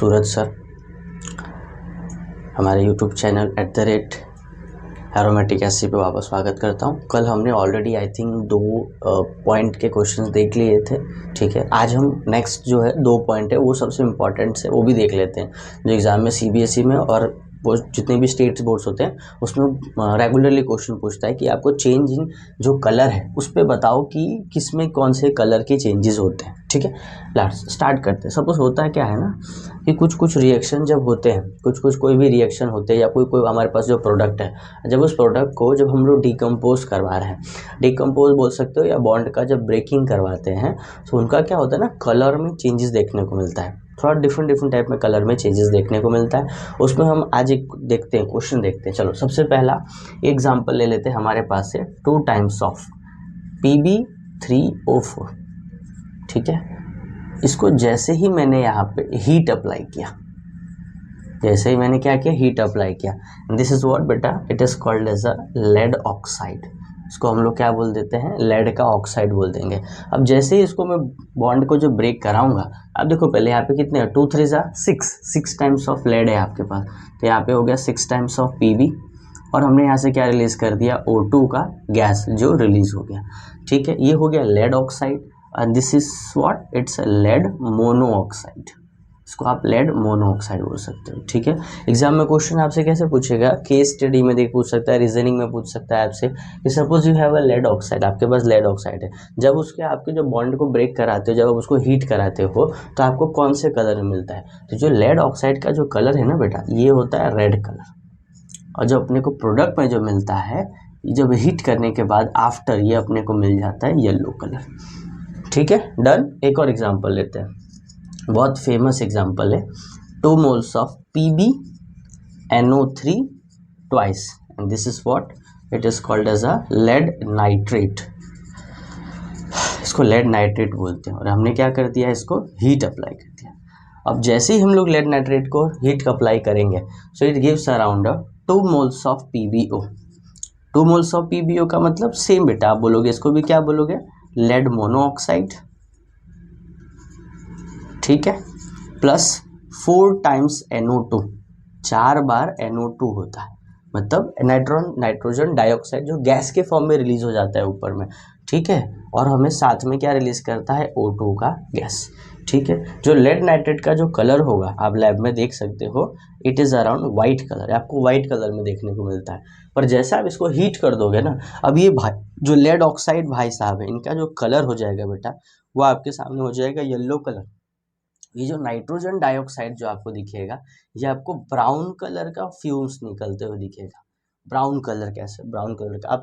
सूरज sir हमारे YouTube channel @aromatic SC पे वापस स्वागत करता हूँ। कल हमने ऑलरेडी आई थिंक 2 पॉइंट के क्वेश्चंस देख लिए थे, ठीक है। आज हम नेक्स्ट जो है 2 पॉइंट है वो सबसे इम्पॉर्टेंट है, वो भी देख लेते हैं जो एग्ज़ाम में सीबीएसई में और वो जितने भी स्टेट बोर्ड्स होते हैं उसमें रेगुलरली क्वेश्चन पूछता है कि आपको चेंज इन जो कलर है उस पर बताओ कि किस में कौन से कलर के चेंजेस होते हैं, ठीक है। लास्ट स्टार्ट करते हैं। सपोज होता है क्या है ना कि कुछ रिएक्शन जब होते हैं, कोई भी रिएक्शन होते हैं या कोई हमारे पास जो प्रोडक्ट है, जब उस प्रोडक्ट को जब हम लोग डिकम्पोज करवा रहे हैं, डिकम्पोज बोल सकते हो या बॉन्ड का जब ब्रेकिंग करवाते हैं तो उनका क्या होता है ना, कलर में चेंजेस देखने को मिलता है। थोड़ा डिफरेंट टाइप में कलर में चेंजेस देखने को मिलता है। उसमें हम आज एक देखते हैं, क्वेश्चन देखते हैं। चलो सबसे पहला एग्जाम्पल ले लेते हैं। हमारे पास है 2 टाइम्स ऑफ Pb3O4, ठीक है। इसको जैसे ही मैंने यहाँ पे हीट अप्लाई किया, जैसे ही मैंने क्या किया, हीट अप्लाई किया, दिस इज व्हाट बेटा, it is called as a lead oxide. इसको हम लोग क्या बोल देते हैं, लेड का ऑक्साइड बोल देंगे। अब जैसे ही इसको मैं बॉन्ड को जो ब्रेक कराऊंगा, अब देखो पहले यहाँ पे कितने हैं, 2 3 6 टाइम्स ऑफ लेड है आपके पास, तो यहाँ पे हो गया 6 टाइम्स ऑफ Pb और हमने यहाँ से क्या रिलीज कर दिया, O2 का गैस जो रिलीज हो गया, ठीक है। ये हो गया lead oxide and this is what, it's a lead monoxide। इसको आप लेड मोनोऑक्साइड बोल सकते हो, ठीक है। एग्जाम में क्वेश्चन आपसे कैसे पूछेगा, केस स्टडी में देख पूछ सकता है, रीजनिंग में पूछ सकता है आपसे कि suppose you have a lead oxide, आपके पास लेड ऑक्साइड है, जब उसके आपके जो बॉन्ड को ब्रेक कराते हो, जब आप उसको हीट कराते हो तो आपको कौन से कलर में मिलता है, तो जो लेड ऑक्साइड का जो कलर है ना बेटा, ये होता है रेड कलर, और जो अपने को प्रोडक्ट में जो मिलता है जब हीट करने के बाद आफ्टर, ये अपने को मिल जाता है येलो कलर, ठीक है। डन। एक और एग्जांपल लेते हैं, बहुत फेमस एग्जांपल है। 2 moles of PbNO3 twice and this is what, it is called as a lead nitrate. इसको लेड नाइट्रेट बोलते हैं और हमने क्या कर दिया, इसको हीट अप्लाई कर दिया। अब जैसे ही हम लोग लेड नाइट्रेट को हीट अप्लाई करेंगे, so it gives around 2 moles of PbO। 2 moles of PbO का मतलब सेम बेटा, आप बोलोगे इसको भी क्या बोलोगे, लेड मोनोऑक्साइड, ठीक है, प्लस 4 टाइम्स NO2, 4 बार NO2 होता है, मतलब नाइट्रोजन डाइऑक्साइड जो गैस के फॉर्म में रिलीज हो जाता है ऊपर में, ठीक है, और हमें साथ में क्या रिलीज करता है, O2 का गैस, ठीक है। जो लेड नाइट्रेट का जो कलर होगा आप लैब में देख सकते हो, it is around white colour, आपको वाइट कलर में देखने को मिलता है। पर जैसा आप इसको हीट कर दोगे ना, अब ये भाई जो लेड ऑक्साइड भाई साहब है, इनका जो कलर हो जाएगा बेटा, वो आपके सामने हो जाएगा येलो कलर। ये जो नाइट्रोजन डाइऑक्साइड जो आपको दिखेगा, ये आपको ब्राउन कलर का फ्यूम्स निकलते हुए दिखेगा। ब्राउन कलर कैसे, ब्राउन कलर का,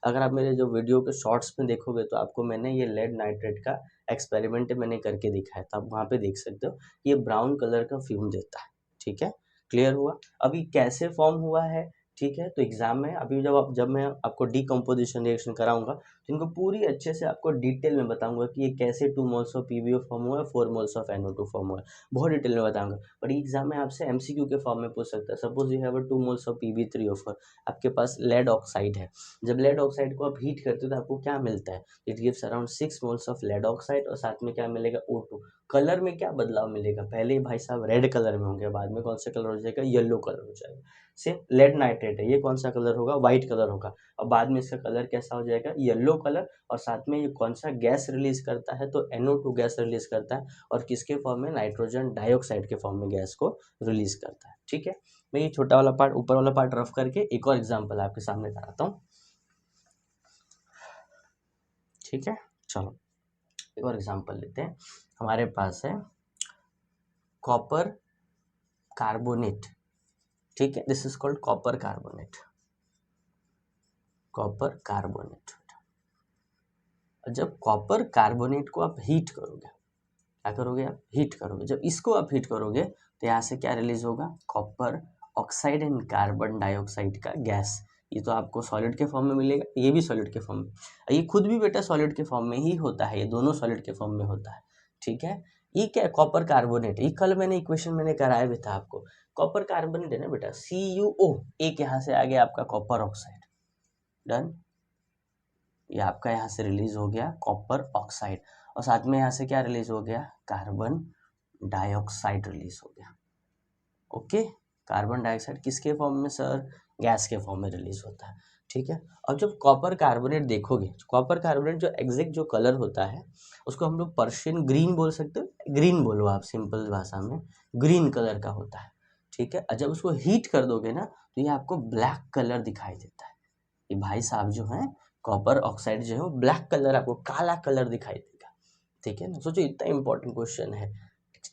अगर आप मेरे जो वीडियो के शॉर्ट्स में देखोगे तो आपको मैंने ये लेड नाइट्रेट का एक्सपेरिमेंट मैंने करके दिखाया था, आप वहाँ पे देख सकते हो, ये ब्राउन कलर का फ्यूम देता है, ठीक है। क्लियर हुआ। अभी कैसे फॉर्म हुआ है, ठीक है। तो एग्जाम में अभी जब मैं आपको डीकम्पोजिशन रिएक्शन कराऊंगा तो इनको पूरी अच्छे से आपको डिटेल में बताऊंगा कि ये कैसे 2 मोल्स ऑफ PbO फॉर्म हुआ है, 4 मोल्स ऑफ NO2 फॉर्म हुआ है, बहुत डिटेल में बताऊंगा। पर एग्जाम में आपसे MCQ के फॉर्म में पूछ सकता है। Suppose you have 2 moles of Pb3O4, आपके पास लेड ऑक्साइड है, जब लेड ऑक्साइड को आप हीट करते हो तो आपको क्या मिलता है, it gives around 6 moles of lead oxide और साथ में क्या मिलेगा, O2। कलर में क्या बदलाव मिलेगा, पहले भाई साहब रेड कलर में होंगे, बाद में कौन सा कलर हो जाएगा, येलो कलर हो जाएगा। सेम लेड नाइट्रेट है, ये कौन सा कलर होगा, व्हाइट कलर होगा, और बाद में इसका कलर कैसा हो जाएगा, येलो कलर, और साथ में ये कौन सा गैस रिलीज करता है, तो NO2 गैस रिलीज करता है, और किसके फॉर्म में, नाइट्रोजन डाइऑक्साइड के फॉर्म में गैस को रिलीज करता है, ठीक है। मैं ये छोटा वाला पार्ट, ऊपर वाला पार्ट रफ करके एक और एग्जाम्पल आपके सामने कराता हूँ, ठीक है। चलो एक और एग्जाम्पल लेते हैं। हमारे पास है कॉपर कार्बोनेट, ठीक है, this is called copper carbonate, copper carbonate. जब कॉपर कार्बोनेट को आप हीट करोगे, क्या करोगे, आप हीट करोगे, जब इसको आप हीट करोगे तो यहाँ से क्या रिलीज होगा, copper oxide and carbon dioxide का गैस। ये तो आपको सॉलिड के फॉर्म में मिलेगा, ये भी सॉलिड के फॉर्म में, ये खुद भी बेटा सॉलिड के फॉर्म में ही होता है, ये दोनों सॉलिड के फॉर्म में होता है, ठीक है। ये क्या है, कॉपर कार्बोनेट, ये कल मैंने इक्वेशन मैंने कराया भी था आपको। कॉपर कार्बोनेट है ना बेटा, CuO, एक यहाँ से आ गया आपका कॉपर ऑक्साइड, डन। ये आपका यहाँ से रिलीज हो गया कॉपर ऑक्साइड, और साथ में यहाँ से क्या रिलीज हो गया, कार्बन डाइऑक्साइड रिलीज हो गया। ओके, कार्बन डाइऑक्साइड किसके फॉर्म में सर? गैस के फॉर्म में रिलीज होता है। ठीक है, अब जब कॉपर कार्बोनेट देखोगे, कॉपर कार्बोनेट जो एग्जैक्ट जो कलर होता है उसको हम लोग पर्शियन ग्रीन बोल सकते हो, ग्रीन बोलो आप सिंपल भाषा में, ग्रीन कलर का होता है। ठीक है, और जब उसको हीट कर दोगे ना तो ये आपको ब्लैक कलर दिखाई देता है। ये भाई साहब जो है कॉपर ऑक्साइड जो है वो ब्लैक कलर, आपको काला कलर दिखाई देगा। ठीक है ना, सोचो इतना इंपॉर्टेंट क्वेश्चन है,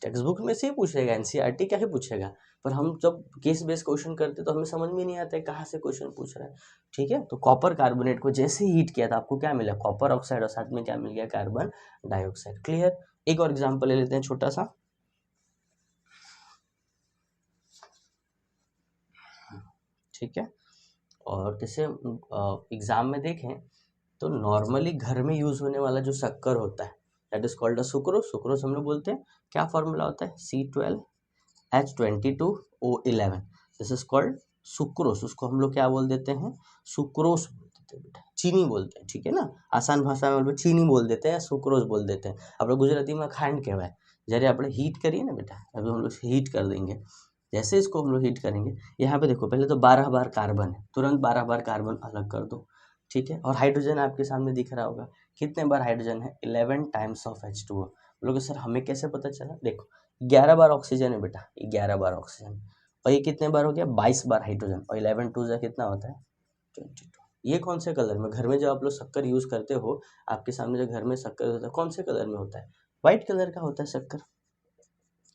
टेक्स्ट बुक में से ही पूछेगा, एनसीईआरटी क्या ही पूछेगा, पर हम जब केस बेस्ड क्वेश्चन करते तो हमें समझ में नहीं आता है कहाँ से क्वेश्चन पूछ रहा है। ठीक है, तो कॉपर कार्बोनेट को जैसे ही हीट किया था आपको क्या मिला? कॉपर ऑक्साइड, और साथ में क्या मिल गया? Carbon dioxide. क्लियर? एक और एग्जाम्पल ले लेते हैं छोटा सा। ठीक है, और जैसे एग्जाम में देखें तो नॉर्मली घर में यूज होने वाला जो शक्कर होता है that is called a sucrose. Sucrose हम लोग बोलते हैं, क्या फॉर्मूला होता है? C12H22O11, this is called sucrose. उसको हम लोग क्या बोल देते हैं? सुक्रोज बोल देते हैं बेटा, चीनी बोलते हैं। ठीक है ना, आसान भाषा में हम लोग चीनी बोल देते हैं, सुक्रोज बोल देते हैं। आप लोग गुजराती में खांड कहवाए। जरे आप हीट करिए ना बेटा, अभी हम लोग हीट कर देंगे। जैसे इसको हम लोग हीट करेंगे, यहाँ पे देखो पहले तो 12 बार कार्बन है, तुरंत 12 बार कार्बन अलग कर दो। ठीक है, और हाइड्रोजन आपके सामने दिख रहा होगा, कितने बार हाइड्रोजन है? 11 टाइम्स ऑफ H2O। बोलोगे सर हमें कैसे पता चला? देखो 11 बार ऑक्सीजन है बेटा, ये 11 बार ऑक्सीजन, और ये कितने बार हो गया? 22 बार हाइड्रोजन, और 11 टू जा कितना होता है? 22। ये कौन से कलर में? घर में जब आप लोग शक्कर यूज करते हो, आपके सामने जो घर में शक्कर होता है कौन से कलर में होता है? व्हाइट कलर का होता है शक्कर,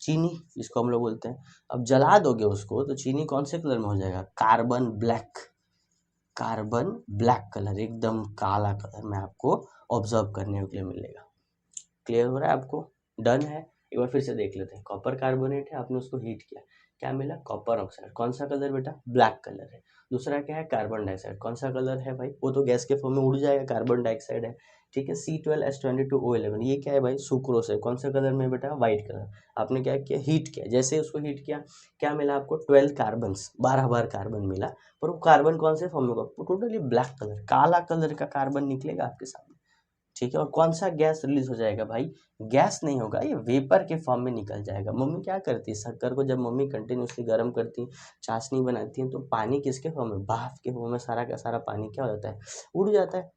चीनी जिसको हम लोग बोलते हैं। अब जला दोगे उसको तो चीनी कौन से कलर में हो जाएगा? Carbon black, carbon black colour, एकदम काला कलर में आपको ऑब्जर्व करने के लिए मिलेगा। क्लियर हो रहा है आपको? डन है? एक बार फिर से देख लेते हैं। कॉपर कार्बोनेट है, आपने उसको हीट किया, क्या मिला? Copper oxide. कौन सा कलर बेटा? ब्लैक कलर है। दूसरा क्या है? Carbon dioxide. कौन सा कलर है भाई? वो तो गैस के फॉर्म में उड़ जाएगा, कार्बन डाइऑक्साइड है। ठीक है, C12H22O11, ये क्या है भाई? सुक्रोस है। कौन सा कलर में बेटा? White colour. आपने क्या किया? हीट किया। जैसे उसको हीट किया, क्या मिला आपको? 12 कार्बन, 12 बार कार्बन मिला। पर वो कार्बन कौन से फॉर्म में होगा? टोटली ब्लैक कलर, काला कलर का कार्बन निकलेगा आपके सामने। ठीक है, और कौन सा गैस रिलीज हो जाएगा भाई? गैस नहीं होगा, ये वेपर के फॉर्म में निकल जाएगा। मम्मी क्या करती है, शक्कर को जब मम्मी कंटिन्यूसली गर्म करती, चाशनी बनाती है, तो पानी किसके फॉर्म में? भाप के फॉर्म में सारा का सारा पानी क्या हो जाता है? उड़ जाता है।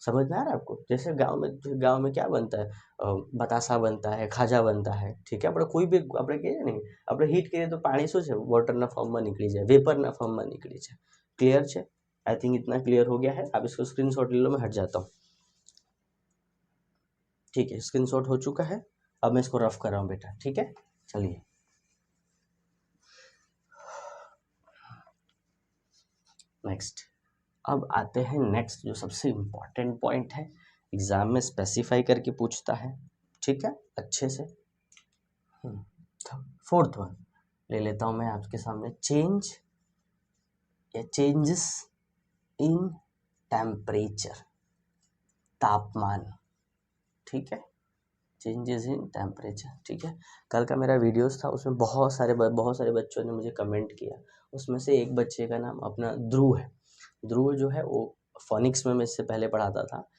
समझ में आ रहा है आपको? जैसे गाँव में क्या बनता है? बतासा बनता है, खाजा बनता है। ठीक है, આપણે કોઈ બી આપણે કહીએ ને, આપણે હીટ કરીએ તો પાણી શું છે? વોટરના ફોર્મમાં નીકળી જાય, વેપરના ફોર્મમાં નીકળી જાય। क्लियर છે? आई थिंक इतना क्लियर हो गया है। आप इसको स्क्रीनशॉट ले लो, मैं हट जाता हूँ। ठीक है, स्क्रीनशॉट हो चुका है। अब मैं इसको रफ कर रहा हूँ बेटा। ठीक है, चलिए नेक्स्ट। अब आते हैं नेक्स्ट, जो सबसे इम्पोर्टेंट पॉइंट है, एग्जाम में स्पेसिफाई करके पूछता है। ठीक है, अच्छे से। फोर्थ वन ले लेता हूँ मैं आपके सामने, चेंज या चेंजेस इन टेम्परेचर, तापमान। ठीक है, चेंजेस इन टेम्परेचर। ठीक है, कल का मेरा वीडियोस था, उसमें बहुत सारे बच्चों ने मुझे कमेंट किया। उसमें से एक बच्चे का नाम अपना ध्रुव है। ध्रुव जो है वो फोनिक्स में मैं इससे पहले पढ़ाता था।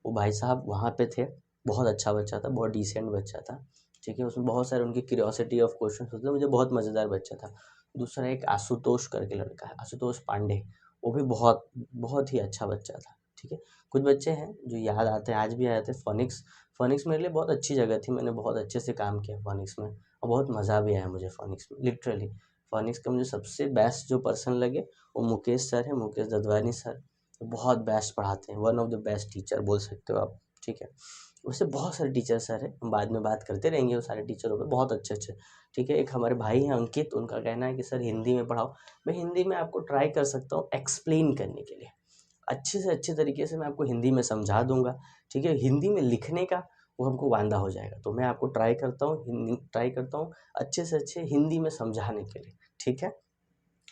वो भाई साहब वहाँ पे थे, बहुत अच्छा बच्चा था, बहुत डिसेंट बच्चा था। ठीक है, उसमें बहुत सारे उनकी क्यूरियोसिटी ऑफ क्वेश्चन होते थे, मुझे बहुत मज़ेदार बच्चा था। दूसरा एक आशुतोष करके लड़का है, आशुतोष पांडे, वो भी बहुत बहुत ही अच्छा बच्चा था। ठीक है, कुछ बच्चे हैं जो याद आते हैं, आज भी आए थे। फोनिक्स, फोनिक्स मेरे लिए बहुत अच्छी जगह थी, मैंने बहुत अच्छे से काम किया फोनिक्स में, और बहुत मज़ा भी आया मुझे फोनिक्स में। लिटरली फोनिक्स का मुझे सबसे बेस्ट जो पर्सन लगे वो मुकेश सर है, मुकेश ददवानी सर। बहुत बेस्ट पढ़ाते हैं, one of the best teacher बोल सकते हो आप। ठीक है, वैसे बहुत सारे टीचर सर हैं, हम बाद में बात करते रहेंगे वो सारे टीचरों पे, बहुत अच्छे अच्छे। ठीक है, एक हमारे भाई हैं अंकित, उनका कहना है कि सर हिंदी में पढ़ाओ। मैं हिंदी में आपको ट्राई कर सकता हूँ एक्सप्लेन करने के लिए, अच्छे से अच्छे तरीके से मैं आपको हिंदी में समझा दूंगा। ठीक है, हिंदी में लिखने का वो हमको वांदा हो जाएगा, तो मैं आपको ट्राई करता हूँ अच्छे से अच्छे हिंदी में समझाने के लिए। ठीक है,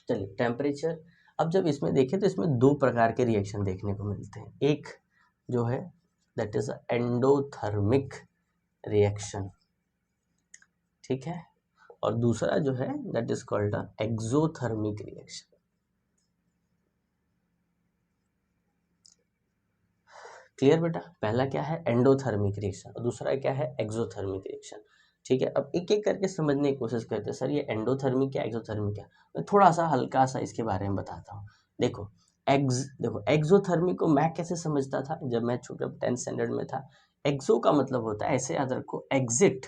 चलिए टेम्परेचर। अब जब इसमें देखें तो इसमें दो प्रकार के रिएक्शन देखने को मिलते हैं। एक जो है दैट इज एंडोथर्मिक रिएक्शन। ठीक है, और दूसरा जो है that is called exothermic reaction. Clear बेटा? पहला क्या है? एंडोथर्मिक रिएक्शन, और दूसरा क्या है? Exothermic reaction. ठीक है, अब एक एक करके समझने की कोशिश करते हैं। सर ये एंडोथर्मिक क्या एक्सोथर्मिक क्या, मैं थोड़ा सा हल्का सा इसके बारे में बताता हूँ। देखो एक्सोथर्मिक को मैं कैसे समझता था जब मैं छोटा 10th स्टैंडर्ड में था। एक्सो का मतलब होता है, ऐसे याद रखो, एग्जिट,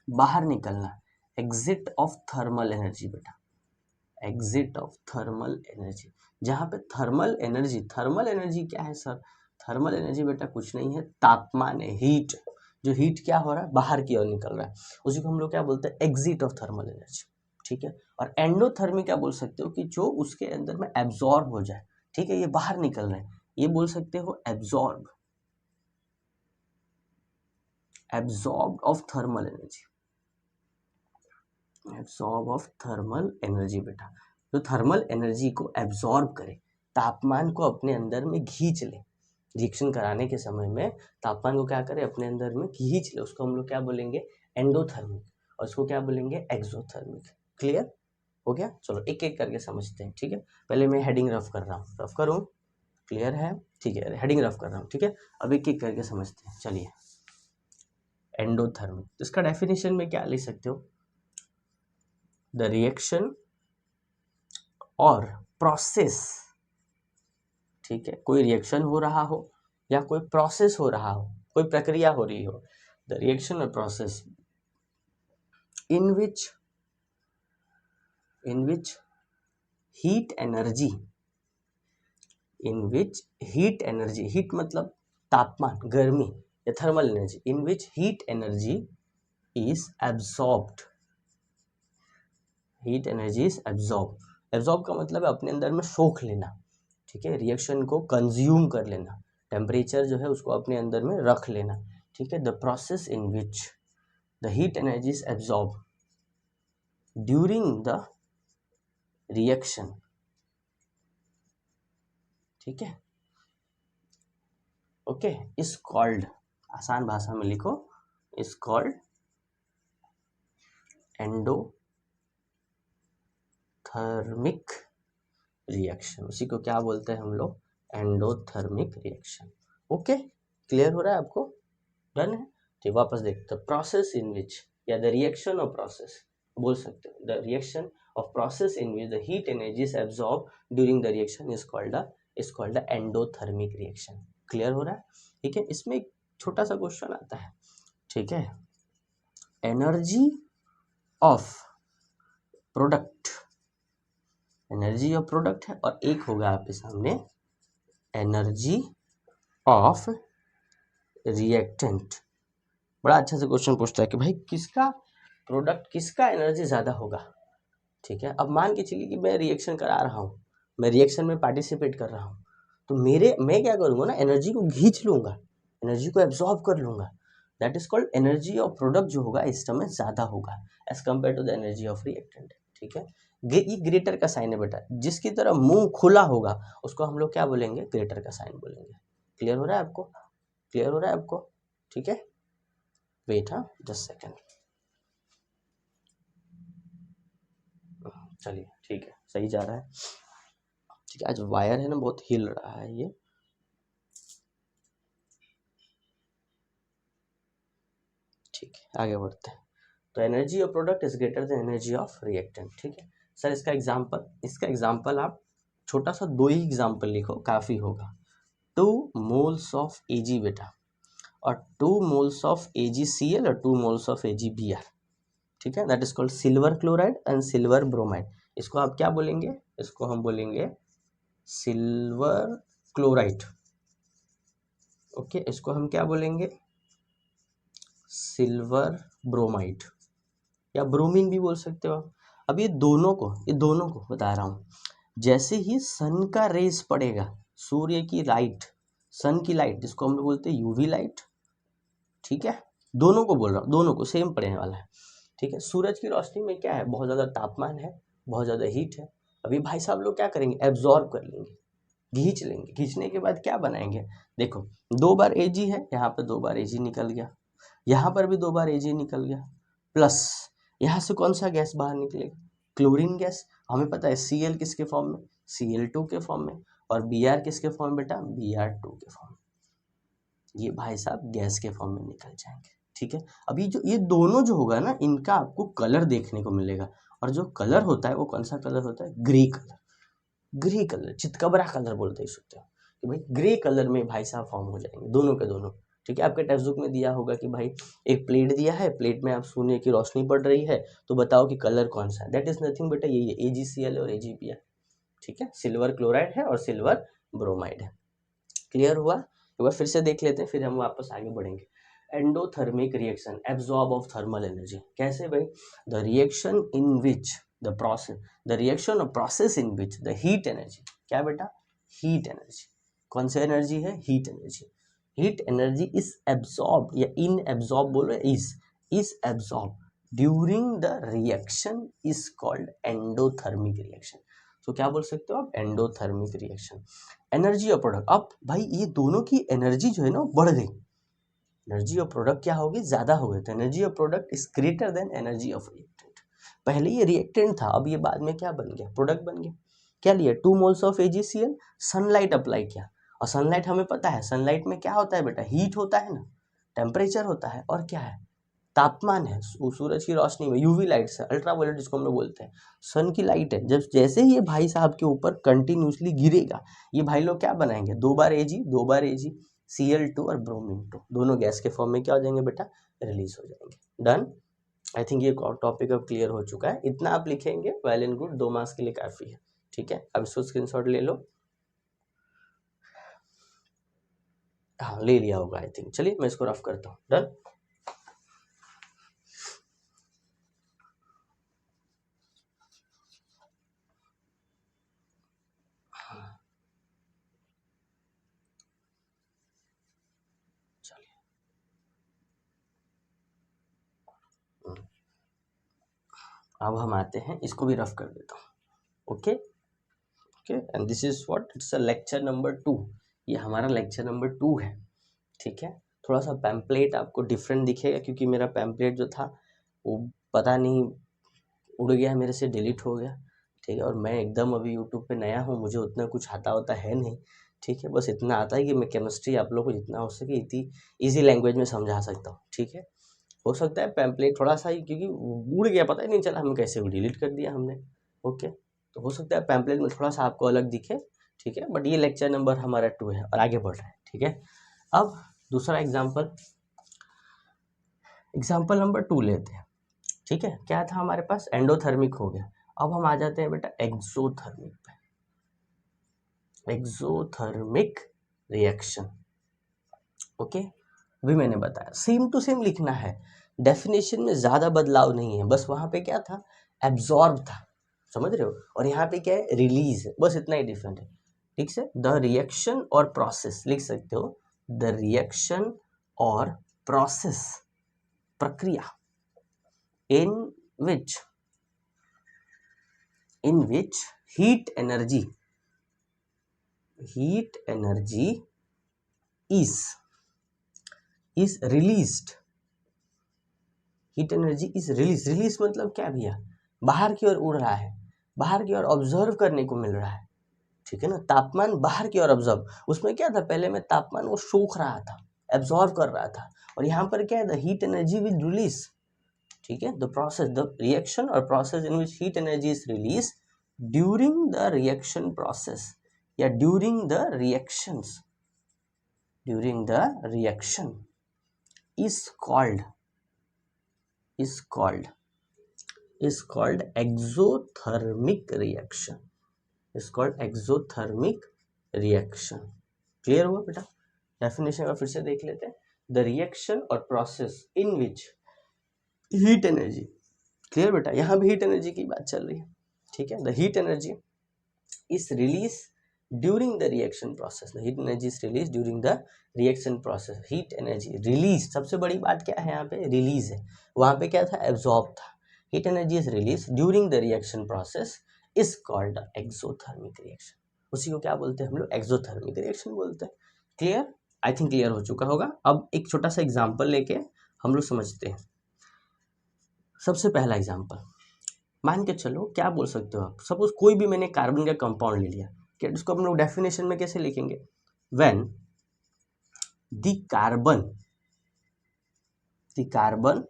बाहर निकलना, एग्जिट ऑफ थर्मल एनर्जी बेटा, एग्जिट ऑफ थर्मल एनर्जी। जहाँ पे थर्मल एनर्जी क्या है सर? थर्मल एनर्जी बेटा कुछ नहीं है, तापमान है, हीट। जो हीट क्या हो रहा है, बाहर की ओर निकल रहा है, उसी को हम लोग क्या बोलते हैं, एग्जिट ऑफ थर्मल एनर्जी। ठीक है, और एंडोथर्मिक क्या बोल सकते हो कि जो उसके अंदर में एब्जॉर्ब हो जाए। ठीक है, ये बाहर निकल रहे हैं, ये बोल सकते हो absorb, absorb of thermal energy, absorb of thermal energy बेटा। जो थर्मल एनर्जी को एब्सॉर्ब करे, तापमान को अपने अंदर में खींच ले, रिएक्शन कराने के समय में तापमान को क्या करे, अपने अंदर में खींच ले, उसको हम लोग क्या बोलेंगे, एंडोथर्मिक, और उसको क्या बोलेंगे, एक्सोथर्मिक। क्लियर हो गया? चलो एक एक करके समझते हैं। ठीक है, पहले मैं हेडिंग रफ कर रहा हूँ, रफ करूँ, क्लियर है? ठीक है, हेडिंग रफ कर रहा हूँ। ठीक है, अब एक एक करके समझते हैं। चलिए, एंडोथर्मिक, तो इसका डेफिनेशन में क्या लिख सकते हो, द रिएक्शन और प्रोसेस। ठीक है, कोई रिएक्शन हो रहा हो या कोई प्रोसेस हो रहा हो, कोई प्रक्रिया हो रही हो, द रिएक्शन और process in which heat energy, in which heat energy, heat मतलब तापमान, गर्मी या thermal energy, in which heat energy is absorbed, heat energy is absorb, absorb का मतलब है अपने अंदर में सोख लेना। ठीक है, रिएक्शन को कंज्यूम कर लेना, टेम्परेचर जो है उसको अपने अंदर में रख लेना। ठीक है, the process in which the heat energy is absorb during the reaction. ठीक है, ओके, इज कॉल्ड, आसान भाषा में लिखो, इज कॉल्ड एंडोथर्मिक रिएक्शन। उसी को क्या बोलते हैं हम लोग, एंडोथर्मिक रिएक्शन। ओके, क्लियर हो रहा है आपको? डन है? ठीक, वापस देखते हैं, प्रोसेस इन विच या द रिएक्शन ऑफ प्रोसेस बोल सकते हो, the reaction of process in which the heat energy is absorb during the reaction is called the endothermic reaction. Clear हो रहा है? ठीक है, इसमें एक छोटा सा क्वेश्चन आता है। ठीक है, energy of product, energy of product है, और एक होगा आपके सामने एनर्जी ऑफ रिएक्टेंट। बड़ा अच्छा से क्वेश्चन पूछता है कि भाई किसका प्रोडक्ट, किसका एनर्जी ज़्यादा होगा। ठीक है, अब मान के चलिए कि मैं रिएक्शन करा रहा हूँ, मैं रिएक्शन में पार्टिसिपेट कर रहा हूँ, तो मैं क्या करूँगा ना, एनर्जी को खींच लूँगा, एनर्जी को एब्जॉर्ब कर लूँगा। That is called energy of product, जो होगा इस समय ज़्यादा होगा as compare to the energy of reactant. ठीक है, ये ग्रेटर का साइन है बेटा, जिसकी तरह मुंह खुला होगा उसको हम लोग क्या बोलेंगे, ग्रेटर का साइन बोलेंगे। क्लियर हो रहा है आपको? क्लियर हो रहा है आपको? ठीक है, वेट, हाँ जस्ट सेकेंड। चलिए ठीक है, सही जा रहा है। ठीक है, आज वायर है ना, बहुत हिल रहा है ये। ठीक है, आगे बढ़ते हैं। तो energy of product is greater than energy of reactant. ठीक है सर, इसका एग्जांपल आप छोटा सा 2 ही एग्जांपल लिखो, काफ़ी होगा। 2 मोल्स ऑफ Ag बेटा, और 2 मोल्स ऑफ AgCl और 2 मोल्स ऑफ AgBr। ठीक है, that is called silver chloride and silver bromide. इसको आप क्या बोलेंगे, इसको हम बोलेंगे सिल्वर क्लोराइड। ओके, इसको हम क्या बोलेंगे, सिल्वर ब्रोमाइड, या ब्रोमीन भी बोल सकते हो आप। अब ये दोनों को बता रहा हूँ, जैसे ही सन का रेस पड़ेगा, सूर्य की लाइट, सन की लाइट जिसको हम लोग बोलते हैं यूवी लाइट। ठीक है, दोनों को बोल रहा हूँ, दोनों को सेम पड़ने वाला है। ठीक है, सूरज की रोशनी में क्या है, बहुत ज़्यादा तापमान है, बहुत ज़्यादा हीट है। अभी भाई साहब लोग क्या करेंगे, एब्जॉर्ब कर लेंगे, खींच लेंगे, खींचने के बाद क्या बनाएंगे, देखो 2 बार Ag है, यहाँ पर 2 बार Ag निकल गया, यहाँ पर भी 2 बार Ag निकल गया, प्लस यहाँ से कौन सा गैस बाहर निकलेगा, क्लोरीन गैस। हमें पता है Cl किसके फॉर्म में, Cl2 के फॉर्म में, और Br किसके फॉर्म में बेटा, Br2 के फॉर्म में। ये भाई साहब गैस के फॉर्म में निकल जाएंगे। ठीक है। अभी जो ये दोनों जो होगा ना, इनका आपको कलर देखने को मिलेगा, और जो कलर होता है वो कौन सा कलर होता है? Grey colour. ग्रे कलर, चितकबरा कलर बोलते हैं सकते हो कि भाई ग्रे कलर में भाई साहब फॉर्म हो जाएंगे दोनों के दोनों। ठीक है, आपके टेक्स्ट बुक में दिया होगा कि भाई एक प्लेट दिया है, प्लेट में आप सूर्य की रोशनी पड़ रही है, तो बताओ कि कलर कौन सा है। दैट इज नथिंग बेटा, यही है AgCl और AgPl। ठीक है, सिल्वर क्लोराइड है और सिल्वर ब्रोमाइड है। क्लियर हुआ? एक बार फिर से देख लेते हैं, फिर हम वापस आगे बढ़ेंगे। Endothermic reaction, absorb of thermal energy. कैसे भाई? The reaction in which the process, the reaction और process in which the heat energy, क्या बेटा? Heat energy. कौन सी एनर्जी है? Heat energy. Heat energy is absorb या इन एब्जॉर्ब बोलो, is absorb during the reaction is called endothermic reaction. तो क्या बोल सकते हो आप? Endothermic reaction. एनर्जी और प्रोडक्ट, अब भाई ये दोनों की एनर्जी जो है ना बढ़ गई, एनर्जी और प्रोडक्ट क्या होगी? ज्यादा हो गए, तो एनर्जी और product is greater than energy of reactant. पहले ये रिएक्टेंट था, अब ये बाद में क्या बन गया? प्रोडक्ट बन गया। क्या लिया? 2 moles of AgCl, sunlight apply किया, और सनलाइट हमें पता है सनलाइट में क्या होता है बेटा? हीट होता है ना, टेम्परेचर होता है, और क्या है? तापमान है। सूरज की रोशनी में यूवी लाइट से, अल्ट्रावायलेट जिसको हम लोग बोलते हैं, सन की लाइट है, जब जैसे ही ये भाई साहब के ऊपर कंटिन्यूसली गिरेगा, ये भाई लोग क्या बनाएंगे? 2 बार Ag, Cl2 और ब्रोमीन 2, दोनों गैस के फॉर्म में क्या हो जाएंगे बेटा? रिलीज हो जाएंगे। डन। आई थिंक ये टॉपिक अब क्लियर हो चुका है। इतना आप लिखेंगे, वेल एंड गुड, 2 मार्क्स के लिए काफी है। ठीक है, अब इसको स्क्रीनशॉट ले लो। हाँ, ले लिया होगा आई थिंक। चलिए मैं इसको रफ करता हूँ। डन। अब हम आते हैं, इसको भी रफ कर देता हूँ। Okay okay, and this is what, it's a lecture number 2। ये हमारा लेक्चर नंबर 2 है। ठीक है, थोड़ा सा पैम्पलेट आपको डिफरेंट दिखेगा, क्योंकि मेरा पैम्पलेट जो था वो पता नहीं उड़ गया मेरे से, डिलीट हो गया। ठीक है, और मैं एकदम अभी यूट्यूब पे नया हूँ, मुझे उतना कुछ आता होता है नहीं। ठीक है, बस इतना आता है कि मैं केमिस्ट्री आप लोग को जितना हो सके इतनी ईजी लैंग्वेज में समझा सकता हूँ। ठीक है, हो सकता है पैम्पलेट थोड़ा सा ही, क्योंकि उड़ गया, पता ही नहीं चला हमें कैसे डिलीट कर दिया हमने। ओके, तो हो सकता है पैम्पलेट में थोड़ा सा आपको अलग दिखे। ठीक है, बट ये लेक्चर नंबर हमारा 2 है और आगे बढ़ रहा है। ठीक है, अब दूसरा एग्जाम्पल नंबर 2 लेते हैं। ठीक है, क्या था हमारे पास? एंडोथर्मिक हो गया। अब हम आ जाते हैं बेटा एक्सोथर्मिक पे। Exothermic reaction. ओके, अभी मैंने बताया सेम टू सेम लिखना है, डेफिनेशन में ज्यादा बदलाव नहीं है, बस वहां पे क्या था? एब्जॉर्ब था, समझ रहे हो, और यहाँ पे क्या है? रिलीज है, बस इतना ही डिफरेंट है। ठीक से, द रिएक्शन और प्रोसेस लिख सकते हो, द रिएक्शन और प्रोसेस, प्रक्रिया, in which heat energy is released, heat energy is release मतलब क्या भैया? बाहर की ओर उड़ रहा है, बाहर की ओर ऑब्जर्व करने को मिल रहा है। ठीक है ना, तापमान बाहर की ओर ऑब्जर्व, उसमें क्या था? पहले में तापमान वो सोख रहा था, एब्जॉर्व कर रहा था, और यहाँ पर क्या है? The heat energy will release. ठीक है, द प्रोसेस, द रिएक्शन और process in which heat energy is release during the reaction process, या during the reactions, is called exothermic reaction, clear हुआ बेटा? डेफिनेशन का फिर से देख लेते हैं, द रिएक्शन और process in which heat energy, clear बेटा, यहाँ भी हीट एनर्जी की बात चल रही है। ठीक है, the heat energy is release during the reaction process, the heat energy is release during the reaction process. Heat energy release, सबसे बड़ी बात क्या है यहाँ पे? रिलीज है, वहां पे क्या था? एब्जॉर्ब था। Heat energy is release during the reaction process is called exothermic reaction. उसी को क्या बोलते हैं हम लोग? एक्सोथर्मिक रिएक्शन बोलते हैं। क्लियर? आई थिंक क्लियर हो चुका होगा। अब एक छोटा सा एग्जाम्पल लेके हम लोग समझते हैं। सबसे पहला एग्जाम्पल मान के चलो, क्या बोल सकते हो आप? सपोज कोई भी मैंने कार्बन का कंपाउंड ले लिया, क्या इसको हम लोग डेफिनेशन में कैसे लिखेंगे? When the the carbon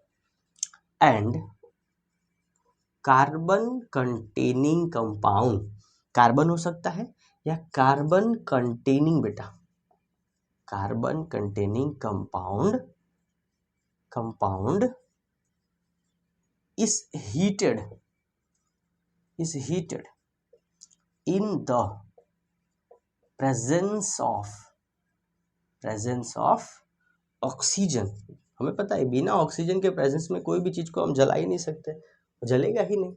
and carbon containing compound, carbon हो सकता है या कार्बन कंटेनिंग, बेटा carbon containing compound is heated in the presence of oxygen. हमें पता है बिना ऑक्सीजन के प्रेजेंस में कोई भी चीज को हम जला ही नहीं सकते, जलेगा ही नहीं,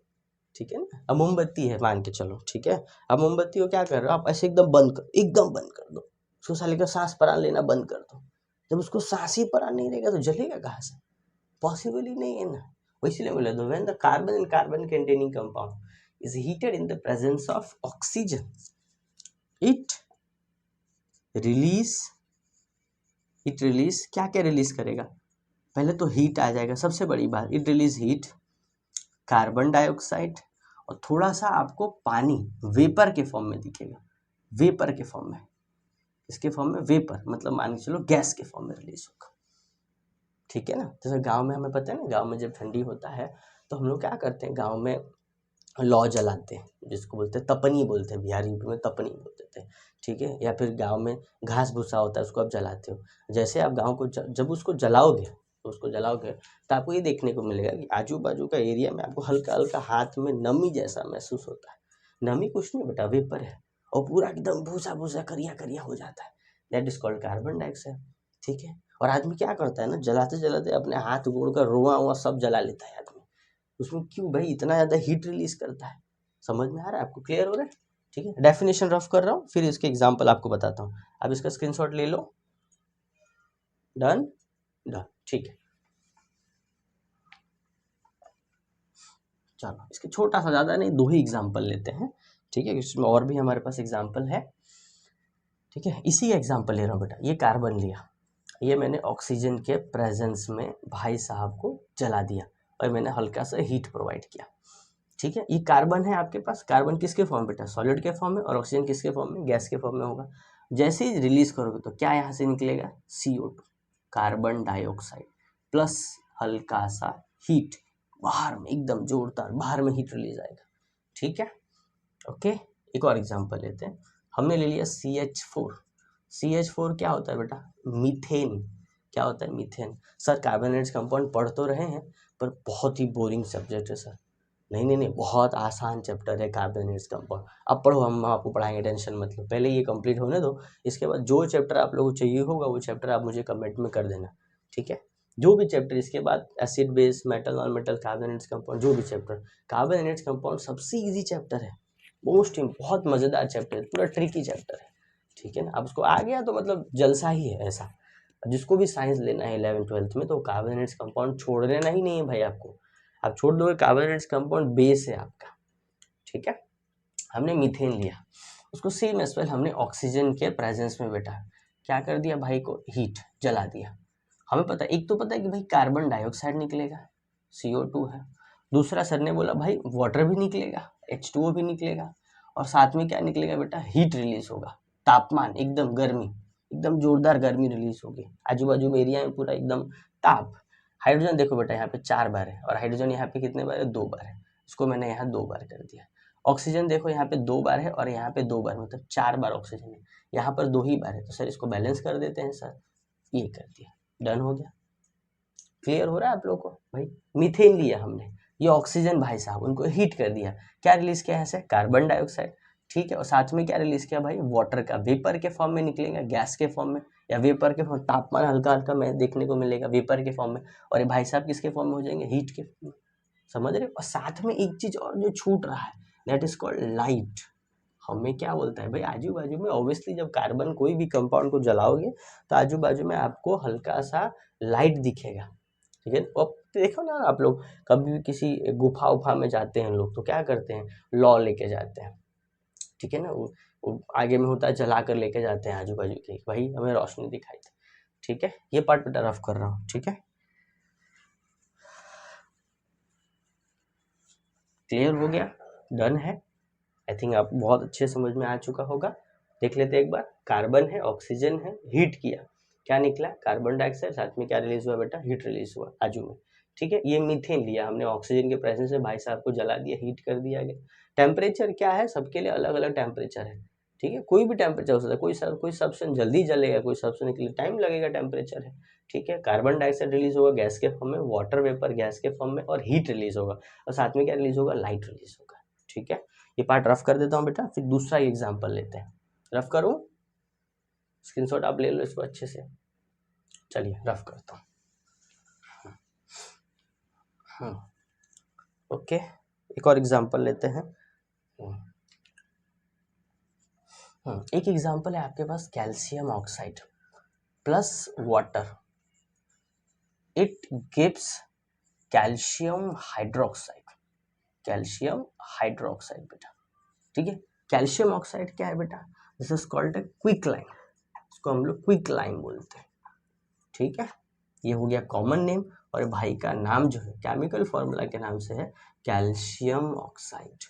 ठीक है ना। अब मोमबत्ती है मान के चलो, ठीक है, अब मोमबत्ती को क्या कर रहे हो आप, ऐसे एकदम बंद कर दो, उसको साले का सांस प्राण लेना बंद कर दो, जब उसको सांस ही प्राण नहीं रहेगा तो जलेगा कहाँ से, पॉसिबल ही नहीं है ना। इसलिए बोले दो when the carbon and carbon containing compound is heated in the presence of oxygen, it release क्या क्या रिलीज करेगा, पहले तो हीट आ जाएगा, सबसे बड़ी बात, it release heat, carbon dioxide, और थोड़ा सा आपको पानी वेपर के फॉर्म में दिखेगा, वेपर के फॉर्म में, इसके फॉर्म में वेपर, मतलब मान के चलो गैस के फॉर्म में रिलीज होगा, ठीक है ना। जैसे गांव में हमें पता है ना, गांव में जब ठंडी होता है तो हम लोग क्या करते हैं, गांव में लौ जलाते हैं, जिसको बोलते हैं तपनी बोलते हैं, बिहारी यूपी में तपनी बोलते थे, ठीक है, या फिर गांव में घास भूसा होता है उसको आप जलाते हो। जैसे आप गांव को जब उसको जलाओगे तो आपको ये देखने को मिलेगा कि आजू बाजू का एरिया में आपको हल्का हल्का हाथ में नमी जैसा महसूस होता है, नमी कुछ नहीं बेटा वेपर है, और पूरा एकदम भूसा भूसा करिया करिया हो जाता है, that is called carbon dioxide, ठीक है। और आदमी क्या करता है ना, जलाते जलाते अपने हाथ गोड़ का रोआ हुआ सब जला लेता है आदमी, उसमें क्यों भाई इतना ज़्यादा हीट रिलीज करता है, समझ में आ रहा है आपको, क्लियर हो रहा है, ठीक है। डेफिनेशन रफ कर रहा हूँ, फिर इसके एग्जाम्पल आपको बताता हूँ, अब इसका स्क्रीनशॉट ले लो, डन, ठीक है। चलो इसके छोटा सा, ज़्यादा नहीं, 2 ही एग्जाम्पल लेते हैं, ठीक है, इसमें और भी हमारे पास एग्जाम्पल है, ठीक है। इसी का एग्जाम्पल ले रहा हूँ बेटा, ये कार्बन लिया, ये मैंने ऑक्सीजन के प्रेजेंस में भाई साहब को जला दिया और मैंने हल्का सा हीट प्रोवाइड किया, ठीक है। ये कार्बन है आपके पास, कार्बन किसके फॉर्म बेटा, सॉलिड के फॉर्म में, और ऑक्सीजन किसके फॉर्म में, गैस के फॉर्म में होगा। जैसे ही रिलीज करोगे तो क्या यहाँ से निकलेगा, CO2, कार्बन डाइऑक्साइड, प्लस हल्का सा हीट, बाहर में एकदम जोरदार बाहर में हीट रिलीज आएगा, ठीक है, ओके। एक और एग्जांपल लेते हैं, हमने ले लिया CH4 क्या होता है बेटा, मीथेन, क्या होता है, मीथेन। सर कार्बोनेट्स कंपाउंड पढ़ तो रहे हैं पर बहुत ही बोरिंग सब्जेक्ट है सर, नहीं, बहुत आसान चैप्टर है कार्बोनेट्स कंपाउंड, अब पढ़ो, हम आपको पढ़ाएंगे, टेंशन मत लो, पहले ये कंप्लीट होने दो, इसके बाद जो चैप्टर आप लोगों को चाहिए होगा वो चैप्टर आप मुझे कमेंट में कर देना, ठीक है। जो भी चैप्टर इसके बाद, acid base, metal non metal, carbonates compound, जो भी चैप्टर, कार्बोनेट्स कंपाउंड सबसे ईजी चैप्टर है, बहुत मज़ेदार चैप्टर है, पूरा ट्रिकी चैप्टर है, ठीक है ना। अब उसको आ गया तो मतलब जलसा ही है ऐसा, जिसको भी साइंस लेना है 11th-12th में तो कार्बोनेट्स कंपाउंड छोड़ देना ही नहीं है भाई आपको, आप छोड़ दोगे, कार्बोनेट्स कंपाउंड बेस है आपका, ठीक है। हमने मीथेन लिया, उसको सेम एज वेल हमने ऑक्सीजन के प्रेजेंस में बेटा क्या कर दिया भाई को, हीट जला दिया। हमें पता है, एक तो पता है कि भाई कार्बन डाइऑक्साइड निकलेगा, CO2 है, दूसरा सर ने बोला भाई वाटर भी निकलेगा, H2O भी निकलेगा, और साथ में क्या निकलेगा बेटा, हीट रिलीज होगा, तापमान एकदम गर्मी, एकदम जोरदार गर्मी रिलीज होगी, आजू बाजू में एरिया में पूरा एकदम ताप। हाइड्रोजन देखो बेटा यहाँ पे 4 बार है, और हाइड्रोजन यहाँ पे कितने बार है, 2 बार है, इसको मैंने यहाँ 2 बार कर दिया। ऑक्सीजन देखो यहाँ पे 2 बार है और यहाँ पे 2 बार, मतलब 4 बार ऑक्सीजन है, यहाँ पर 2 ही बार है, तो सर इसको बैलेंस कर देते हैं सर, ये कर दिया, डन हो गया। क्लियर हो रहा है आप लोगों को भाई, मीथेन लिया हमने, ये ऑक्सीजन भाई साहब उनको हीट कर दिया, क्या रिलीज किया यहाँ से, कार्बन डाइऑक्साइड, ठीक है, और साथ में क्या रिलीज किया भाई, वाटर का, वेपर के फॉर्म में निकलेगा, गैस के फॉर्म में या वेपर के फॉर्म, तापमान हल्का हल्का में देखने को मिलेगा वेपर के फॉर्म में, और ये भाई साहब किसके फॉर्म में हो जाएंगे, हीट के फॉर्म में, समझ रहे हो। और साथ में एक चीज और जो छूट रहा है, दैट इज कॉल्ड लाइट। हमें क्या बोलता है भाई, आजू बाजू में ऑब्वियसली जब कार्बन कोई भी कंपाउंड को जलाओगे तो आजू बाजू में आपको हल्का सा लाइट दिखेगा, ठीक है। अब देखो ना आप लोग कभी भी किसी गुफा उफा में जाते हैं लोग तो क्या करते हैं, लौ लेके जाते हैं, ठीक है ना, वो आगे में होता है जला कर लेके जाते हैं आजू बाजू के, भाई हमें रोशनी दिखाई थी, ठीक है। ये पार्ट बेटा रफ कर रहा हूँ, ठीक है, क्लियर हो गया, डन है, आई थिंक आप बहुत अच्छे समझ में आ चुका होगा। देख लेते एक बार, कार्बन है, ऑक्सीजन है, हीट किया, क्या निकला, कार्बन डाइऑक्साइड, साथ में क्या रिलीज हुआ बेटा, हीट रिलीज हुआ आजू में। ठीक है, ये मीथेन लिया हमने, ऑक्सीजन के प्रेजेंस में भाई साहब को जला दिया, हीट कर दिया गया। टेम्परेचर क्या है, सबके लिए अलग अलग टेम्परेचर है। ठीक है, कोई भी टेम्परेचर हो सकता है, कोई सब्सटेंस जल्दी जलेगा, कोई सब्सटेंस के लिए टाइम लगेगा, टेम्परेचर है। ठीक है, कार्बन डाइऑक्साइड रिलीज होगा गैस के फॉर्म में, वाटर वेपर गैस के फॉर्म में, और हीट रिलीज होगा, और साथ में क्या रिलीज होगा, लाइट रिलीज होगा। ठीक है, ये पार्ट रफ कर देता हूँ बेटा, फिर दूसरा एग्जाम्पल लेते हैं। रफ करूँ, स्क्रीनशॉट आप ले लो इसको अच्छे से। चलिए रफ करता हूँ। ओके, एक और एग्जाम्पल लेते हैं। एक एग्जाम्पल है आपके पास, calcium oxide plus water, it gives calcium hydroxide. Calcium hydroxide बेटा, ठीक है। कैल्शियम ऑक्साइड क्या है बेटा, this is called a quick lime, इसको हम लोग क्विक लाइम बोलते हैं। ठीक है, ये हो गया कॉमन नेम, और भाई का नाम जो है केमिकल फॉर्मूला के नाम से है कैल्शियम ऑक्साइड।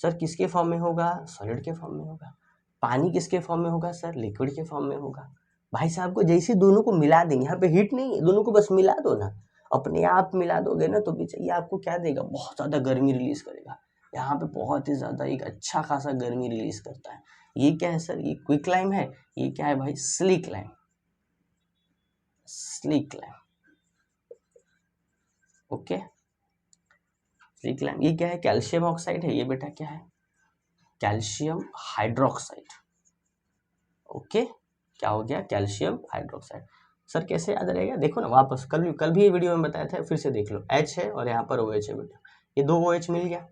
सर किसके फॉर्म में होगा, सॉलिड के फॉर्म में होगा। पानी किसके फॉर्म में होगा सर, लिक्विड के फॉर्म में होगा। भाई साहब को जैसे दोनों को मिला देंगे, यहाँ पे हीट नहीं है, दोनों को बस मिला दो ना, अपने आप मिला दोगे ना, तो भी चाहिए आपको क्या देगा, बहुत ज़्यादा गर्मी रिलीज करेगा। यहाँ पे बहुत ही ज़्यादा एक अच्छा खासा गर्मी रिलीज करता है। ये क्या है सर, ये क्विक लाइम है। ये क्या है भाई, slaked lime, slaked lime. Okay, slaked lime. ये क्या है, कैल्शियम ऑक्साइड है। ये बेटा क्या है, कैल्शियम हाइड्रोक्साइड। ओके, क्या हो गया, कैल्शियम हाइड्रोक्साइड। सर कैसे याद रहेगा, देखो ना वापस, कल भी ये वीडियो में बताया था, फिर से देख लो। H है और यहाँ पर OH है बेटा, ये दो OH मिल गया।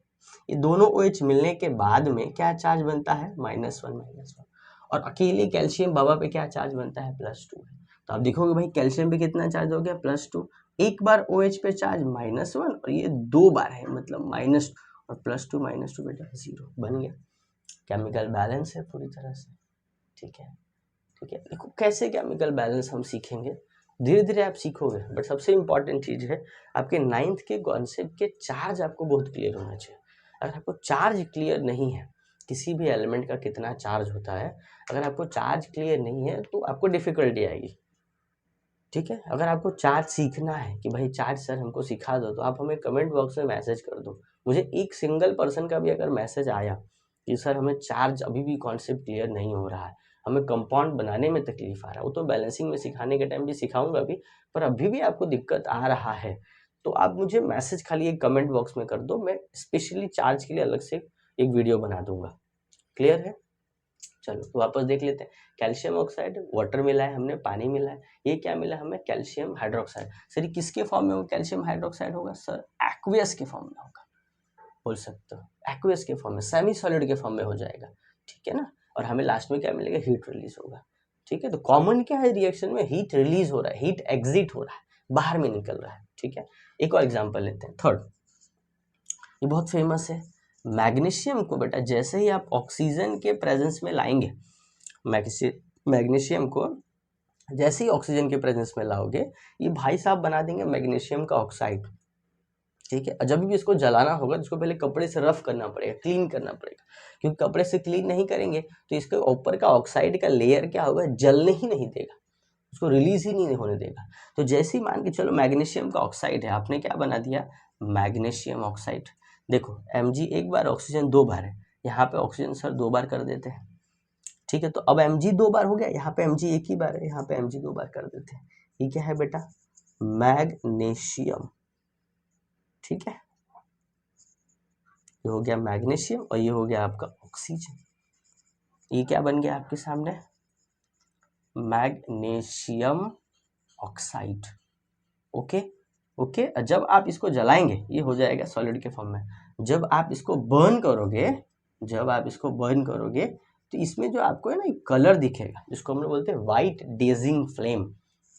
ये दोनों OH मिलने के बाद में क्या चार्ज बनता है, -1 और अकेले कैल्शियम बाबा पे क्या चार्ज बनता है, +2 है। तो आप देखोगे भाई कैल्शियम पे कितना चार्ज हो गया, +2। एक बार OH पे चार्ज -1 और ये 2 बार है, मतलब माइनस, और +2 -2 बेटा 0 बन गया। केमिकल बैलेंस है पूरी तरह से। ठीक है, ठीक है। देखो कैसे केमिकल बैलेंस हम सीखेंगे, धीरे धीरे आप सीखोगे, बट सबसे इंपॉर्टेंट चीज़ है आपके 9th के कॉन्सेप्ट के चार्ज आपको बहुत क्लियर होना चाहिए। अगर आपको चार्ज क्लियर नहीं है, किसी भी एलिमेंट का कितना चार्ज होता है, अगर आपको चार्ज क्लियर नहीं है तो आपको डिफिकल्टी आएगी। ठीक है, अगर आपको चार्ज सीखना है कि भाई चार्ज सर हमको सिखा दो, तो आप हमें कमेंट बॉक्स में मैसेज कर दो। मुझे एक सिंगल पर्सन का भी अगर मैसेज आया कि सर हमें चार्ज अभी भी कॉन्सेप्ट क्लियर नहीं हो रहा है, हमें कंपाउंड बनाने में तकलीफ आ रहा है, वो तो बैलेंसिंग में सिखाने के टाइम भी सिखाऊंगा भी, पर अभी भी आपको दिक्कत आ रहा है, तो आप मुझे मैसेज खाली एक कमेंट बॉक्स में कर दो, मैं स्पेशली चार्ज के लिए अलग से एक वीडियो बना दूंगा। क्लियर है, चलो तो वापस देख लेते हैं। कैल्शियम ऑक्साइड, वाटर मिला है हमने, पानी मिला है, ये क्या मिला हमें, कैल्शियम हाइड्रोक्साइड। सर किसके फॉर्म में होगा कैल्शियम हाइड्रोक्साइड, होगा सर एक्वियस के फॉर्म में होगा, बोल सकते हो एक्वियस के फॉर्म में, सेमी सॉलिड के फॉर्म में हो जाएगा। ठीक है ना, और हमें लास्ट में क्या मिलेगा, हीट रिलीज होगा। ठीक है, तो कॉमन क्या है रिएक्शन में, हीट रिलीज हो रहा है, हीट एग्जिट हो रहा है, बाहर में निकल रहा है। ठीक है, एक और एग्जाम्पल लेते हैं, थर्ड, ये बहुत फेमस है। मैग्नीशियम को बेटा जैसे ही आप ऑक्सीजन के प्रेजेंस में लाएंगे, मैग्नीशियम को जैसे ही ऑक्सीजन के प्रेजेंस में लाओगे, ये भाई साहब बना देंगे मैग्नीशियम का ऑक्साइड। ठीक है, जब भी इसको जलाना होगा तो इसको पहले कपड़े से रफ करना पड़ेगा, क्लीन करना पड़ेगा, क्योंकि कपड़े से क्लीन नहीं करेंगे तो इसके ऊपर का ऑक्साइड का लेयर क्या होगा, जलने ही नहीं देगा, उसको रिलीज ही नहीं होने देगा। तो जैसे ही मान के चलो मैग्नीशियम का ऑक्साइड है, आपने क्या बना दिया, मैग्नीशियम ऑक्साइड। देखो Mg एक बार, ऑक्सीजन 2 बार है, यहाँ पे ऑक्सीजन सर 2 बार कर देते हैं। ठीक है, तो अब Mg 2 बार हो गया, यहाँ पे Mg एक ही बार है, यहाँ पे Mg 2 बार कर देते हैं। ये क्या है बेटा, मैग्नीशियम। ठीक है, ये हो गया मैग्नीशियम और ये हो गया आपका ऑक्सीजन। ये क्या बन गया आपके सामने, मैग्नीशियम ऑक्साइड। ओके, ओके, जब आप इसको जलाएंगे ये हो जाएगा सॉलिड के फॉर्म में। जब आप इसको बर्न करोगे, जब आप इसको बर्न करोगे तो इसमें जो आपको है ना एक कलर दिखेगा, जिसको हम लोग बोलते हैं वाइट डेजिंग फ्लेम।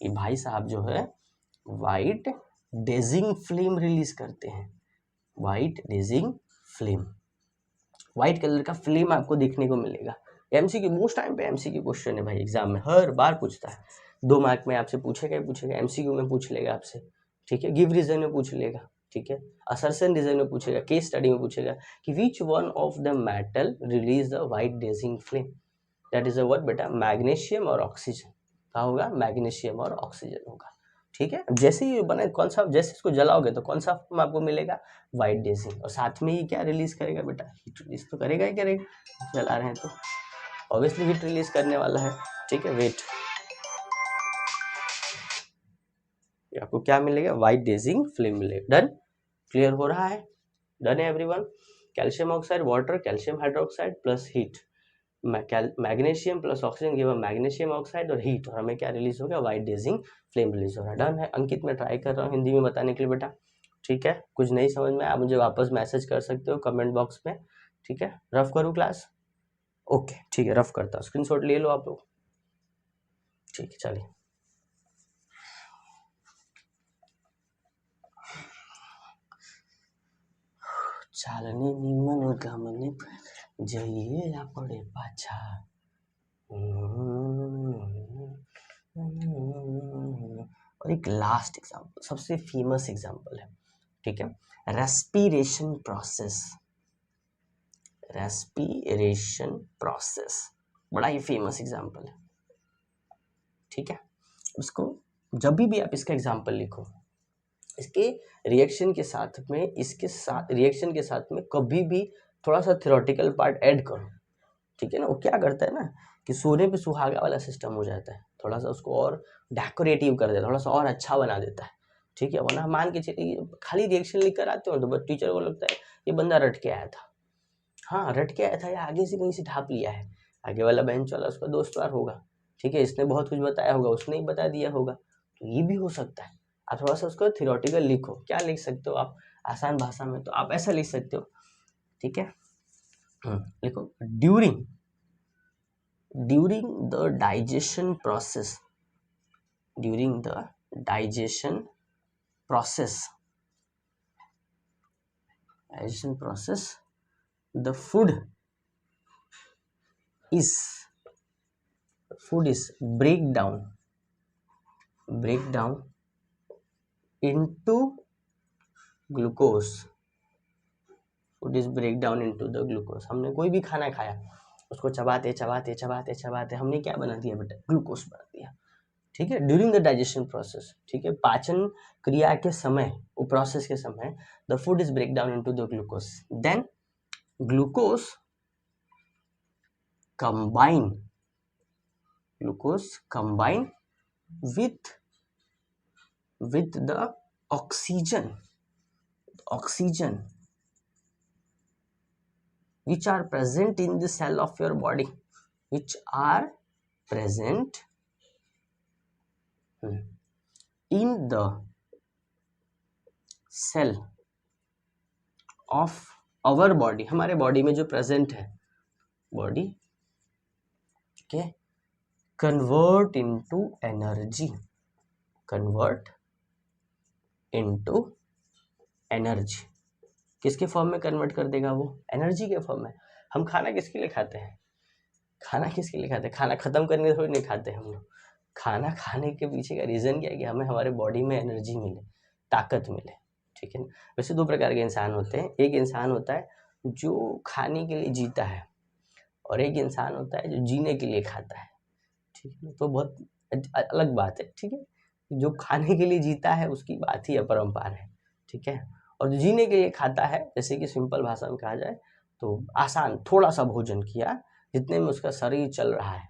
ये भाई साहब जो है वाइट डेजिंग फ्लेम रिलीज करते हैं, white dazzling flame, white colour का फ्लेम आपको देखने को मिलेगा। एमसीक्यू, मोस्ट टाइम पे एमसीक्यू क्वेश्चन है भाई, एग्जाम में हर बार पूछता है, 2 मार्क में आपसे पूछेगा ही पूछेगा, एमसीक्यू में पूछ लेगा आपसे। ठीक है, गिव रीजन में पूछ लेगा। ठीक है, असर्शन रीजन में पूछेगा, केस स्टडी में पूछेगा कि which one of the metal release the white dazzling flame, that is a what बेटा, मैग्नीशियम और ऑक्सीजन। क्या होगा, मैग्नीशियम और ऑक्सीजन होगा। ठीक है, जैसे ही बने कौन सा, जैसे इसको जलाओगे तो कौन सा फॉर्म आपको मिलेगा, व्हाइट डेजिंग, और साथ में ही क्या रिलीज करेगा बेटा, हीट रिलीज तो करेगा ही करेगा, जला रहे हैं तो ऑब्वियसली हीट रिलीज करने वाला है। ठीक है, वेट, आपको क्या मिलेगा, व्हाइट डेजिंग फ्लेम मिलेगा। डन, क्लियर हो रहा है, डन है everyone. Calcium oxide, water, calcium hydroxide plus heat, magnesium plus oxygen given magnesium oxide और हीट, और हमें क्या रिलीज हो गया, व्हाइट डेजिंग फ्लेम रिलीज हो रहा है। डन है अंकित, मैं ट्राई कर रहा हूँ हिंदी में बताने के लिए बेटा। ठीक है, कुछ नहीं समझ में आप मुझे वापस मैसेज कर सकते हो कमेंट बॉक्स में। ठीक है, रफ करूँ क्लास, ओके ठीक है, रफ करता हूँ, स्क्रीनशॉट ले लो आप लोग। ठीक है, चलिए चालनी निमन गमने जइए पड़े पाछा। और एक लास्ट एग्जांपल, सबसे फेमस एग्जांपल है। ठीक है, रेस्पिरेशन प्रोसेस, रेस्पिरेशन प्रोसेस बड़ा ही फेमस एग्जांपल है। ठीक है, उसको जब भी आप इसका एग्जांपल लिखो, इसके रिएक्शन के साथ में, इसके साथ रिएक्शन के साथ में कभी भी थोड़ा सा थ्योरेटिकल पार्ट ऐड करो। ठीक है ना, वो क्या करता है ना कि सोने पे सुहागा वाला सिस्टम हो जाता है, थोड़ा सा उसको और डेकोरेटिव कर देता है, थोड़ा सा और अच्छा बना देता है। ठीक है, वरना मान के चलिए खाली रिएक्शन लिख कर आते हो तो बस टीचर को लगता है ये बंदा रट के आया था। हाँ, रट के आया था या आगे से कहीं से ढाप लिया है, आगे वाला बेंच वाला उसका दोस्त यार होगा। ठीक है, इसने बहुत कुछ बताया होगा, उसने ही बता दिया होगा, तो ये भी हो सकता है। आप थोड़ा सा उसको थियोरेटिकल लिखो, क्या लिख सकते हो आप आसान भाषा में, तो आप ऐसा लिख सकते हो। ठीक है, लिखो during the digestion process, during the digestion process the food is break down into glucose, food is break down into the glucose। हमने कोई भी खाना खाया, उसको चबाते चबाते चबाते चबाते हमने क्या बना दिया बेटा, ग्लूकोज बना दिया। ठीक है, ड्यूरिंग द डाइजेशन प्रोसेस। ठीक है, पाचन क्रिया के समय, वो प्रोसेस के समय, the food is break down into the glucose, then glucose combine with the oxygen which are present in the cell of your body, which are present in the cell of our body, हमारे body में जो present है body के, convert into energy, किसके form में convert कर देगा वो, एनर्जी के फॉर्म में। हम खाना किसके लिए खाते हैं, खाना खत्म करने थोड़ी नहीं खाते हम लोग, खाना खाने के पीछे का रीजन क्या है कि हमें हमारे बॉडी में एनर्जी मिले, ताकत मिले। ठीक है ना, वैसे दो प्रकार के इंसान होते हैं, एक इंसान होता है जो खाने के लिए जीता है, और एक इंसान होता है जो जीने के लिए खाता है। ठीक है, तो बहुत अलग बात है। ठीक है, जो खाने के लिए जीता है उसकी बात ही अपरंपार है। ठीक है, और जो जीने के लिए खाता है, जैसे कि सिंपल भाषा में कहा जाए तो आसान थोड़ा सा भोजन किया जितने में उसका शरीर चल रहा है।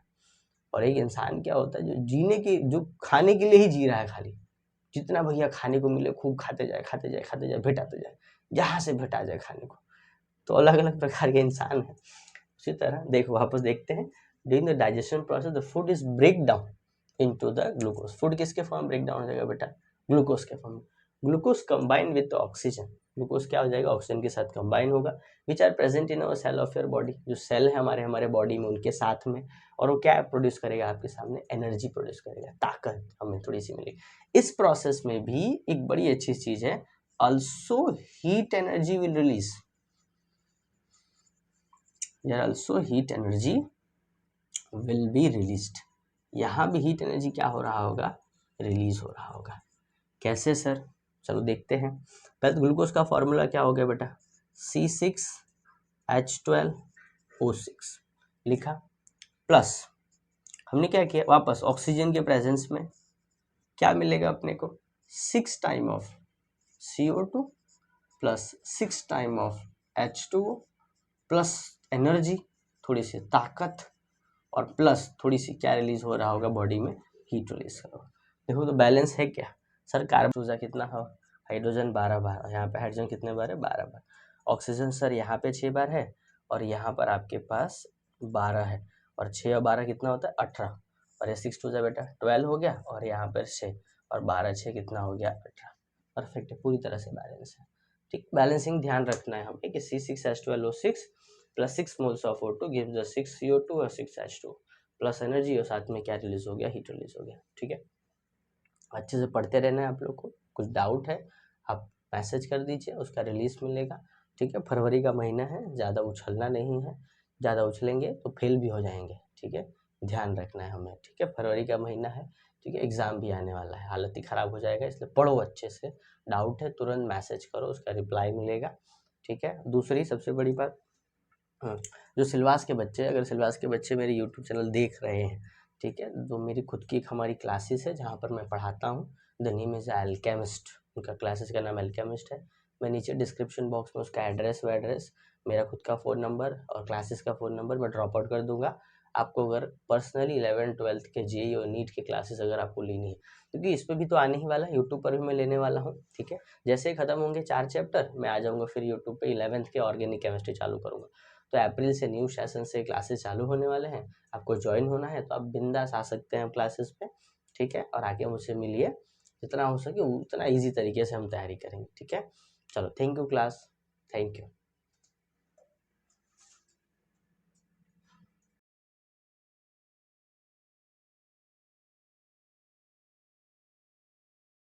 और एक इंसान क्या होता है जो खाने के लिए ही जी रहा है, खाली जितना भैया खाने को मिले खूब खाते जाए भेटाते जाए, जहाँ से भेटा जाए खाने को। तो अलग अलग प्रकार के इंसान हैं। उसी तरह देखो, वापस देखते हैं, during the digestion process the food is break down into the glucose. Food किसके फॉर्म ब्रेक डाउन हो जाएगा बेटा, ग्लूकोज के फॉर्म में। Glucose combine with oxygen, glucose क्या हो जाएगा, ऑक्सीजन के साथ कंबाइन होगा, which are present in our cell of your body, जो सेल है हमारे बॉडी में उनके साथ में, और वो क्या प्रोड्यूस करेगा आपके सामने, एनर्जी प्रोड्यूस करेगा, ताकत हमें थोड़ी सी मिलेगी। इस प्रोसेस में भी एक बड़ी अच्छी चीज है, also heat energy will release, also heat energy will be released, यहाँ भी हीट एनर्जी क्या हो रहा होगा, रिलीज हो रहा होगा। कैसे सर, चलो देखते हैं। पहले ग्लूकोज का फॉर्मूला क्या हो गया बेटा, C6H12O6 लिखा, प्लस हमने क्या किया, वापस ऑक्सीजन के प्रेजेंस में क्या मिलेगा अपने को, 6 time of CO2 plus 6 time of H2O plus energy, थोड़ी सी ताकत, और प्लस थोड़ी सी क्या रिलीज हो रहा होगा बॉडी में, हीट रिलीज कर रहा होगा। देखो तो बैलेंस है क्या सर, कार्बन ऊर्जा कितना है, हाइड्रोजन 12 बार, और यहाँ पे हाइड्रोजन कितने बार है, 12 बार। ऑक्सीजन सर यहाँ पे 6 बार है, और यहाँ पर आपके पास 12 है, और 6 और 12 कितना होता है, 18, और ये 6 टू जा बेटा 12 हो गया, और यहाँ पर 6 और 12 6 कितना हो गया, 18। परफेक्ट है, पूरी तरह से बैलेंस है। ठीक, बैलेंसिंग ध्यान रखना है हमें कि C6H12O6 plus 6 moles of O2 gives the 6 CO2 और 6 H2 प्लस एनर्जी, और साथ में क्या रिलीज हो गया, हीट रिलीज हो गया। ठीक है, अच्छे से पढ़ते रहना है आप लोग को। कुछ डाउट है आप मैसेज कर दीजिए, उसका रिलीज मिलेगा। ठीक है, फरवरी का महीना है, ज़्यादा उछलना नहीं है, ज़्यादा उछलेंगे तो फेल भी हो जाएंगे। ठीक है, ध्यान रखना है हमें। ठीक है, फरवरी का महीना है, ठीक है, एग्ज़ाम भी आने वाला है, हालत ही ख़राब हो जाएगा, इसलिए पढ़ो अच्छे से। डाउट है तुरंत मैसेज करो, उसका रिप्लाई मिलेगा। ठीक है, दूसरी सबसे बड़ी बात, जो सिलवास के बच्चे, अगर सिलवास के बच्चे मेरे यूट्यूब चैनल देख रहे हैं, ठीक है, तो मेरी खुद की एक हमारी क्लासेस है जहाँ पर मैं पढ़ाता हूँ, द नेम इज़ एल्केमिस्ट, उनका क्लासेस का नाम एल्केमिस्ट है। मैं नीचे डिस्क्रिप्शन बॉक्स में उसका एड्रेस, मेरा खुद का फ़ोन नंबर और क्लासेस का फ़ोन नंबर मैं ड्रॉप आउट कर दूंगा। आपको अगर पर्सनली 11th-12th के JEE और नीट के क्लासेस अगर आपको लेनी है, क्योंकि इस पर भी तो आने ही वाला है, यूट्यूब पर भी मैं लेने वाला हूँ। ठीक है, जैसे ही ख़त्म होंगे 4 चैप्टर, मैं आ जाऊँगा फिर यूट्यूब पे 11th के ऑर्गेनिक केमिस्ट्री चालू करूँगा। तो अप्रैल से न्यू सेशन से क्लासेस चालू होने वाले हैं, आपको ज्वाइन होना है तो आप बिंदास आ सकते हैं क्लासेस पे। ठीक है, और आके मुझसे मिलिए, जितना हो सके उतना ईजी तरीके से हम तैयारी करेंगे। ठीक है, चलो, thank you class, thank you.